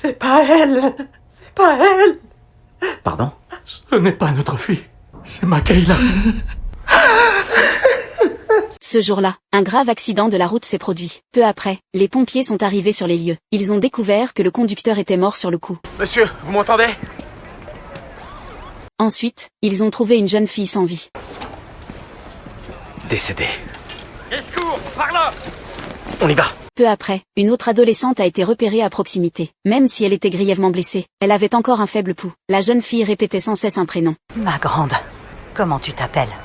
C'est pas elle. C'est pas elle. Pardon? Ce n'est pas notre fille. C'est Makayla. Ce jour-là, un grave accident de la route s'est produit. Peu après, les pompiers sont arrivés sur les lieux. Ils ont découvert que le conducteur était mort sur le coup. Monsieur, vous m'entendez? Ensuite, ils ont trouvé une jeune fille sans vie. Décédé. Des secours, par là! On y va. Peu après, une autre adolescente a été repérée à proximité. Même si elle était grièvement blessée, elle avait encore un faible pouls. La jeune fille répétait sans cesse un prénom. Ma grande, comment tu t'appelles?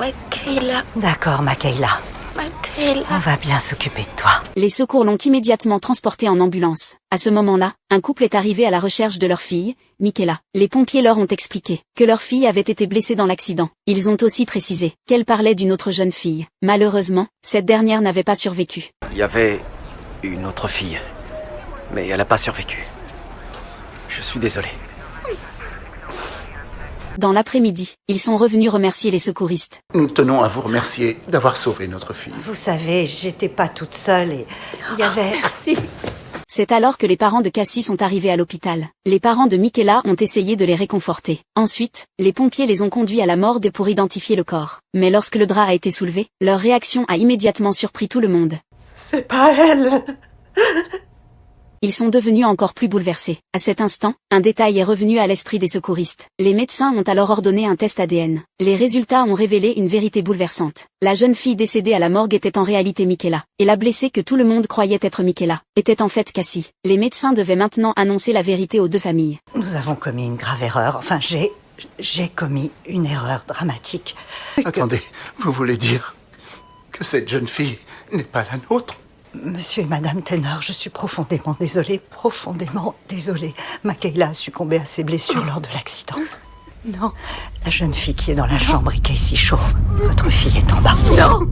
Makayla. D'accord, Makayla. Makayla. On va bien s'occuper de toi. Les secours l'ont immédiatement transportée en ambulance. À ce moment-là, un couple est arrivé à la recherche de leur fille, Michaela. Les pompiers leur ont expliqué que leur fille avait été blessée dans l'accident. Ils ont aussi précisé qu'elle parlait d'une autre jeune fille. Malheureusement, cette dernière n'avait pas survécu. Il y avait une autre fille, mais elle n'a pas survécu. Je suis désolé. Dans l'après-midi, ils sont revenus remercier les secouristes. Nous tenons à vous remercier d'avoir sauvé notre fille. Vous savez, j'étais pas toute seule et il y avait... Merci. C'est alors que les parents de Cassie sont arrivés à l'hôpital. Les parents de Michaela ont essayé de les réconforter. Ensuite, les pompiers les ont conduits à la morgue pour identifier le corps. Mais lorsque le drap a été soulevé, leur réaction a immédiatement surpris tout le monde. C'est pas elle. Ils sont devenus encore plus bouleversés. À cet instant, un détail est revenu à l'esprit des secouristes. Les médecins ont alors ordonné un test ADN. Les résultats ont révélé une vérité bouleversante. La jeune fille décédée à la morgue était en réalité Michaela. Et la blessée que tout le monde croyait être Michaela était en fait Cassie. Les médecins devaient maintenant annoncer la vérité aux deux familles. Nous avons commis une grave erreur. Enfin, j'ai commis une erreur dramatique. Attendez, vous voulez dire que cette jeune fille n'est pas la nôtre? Monsieur et Madame Tenor, je suis profondément désolée. Makayla a succombé à ses blessures lors de l'accident. Non. La jeune fille qui est dans la chambre et qui est si chaud. Votre fille est en bas. Non.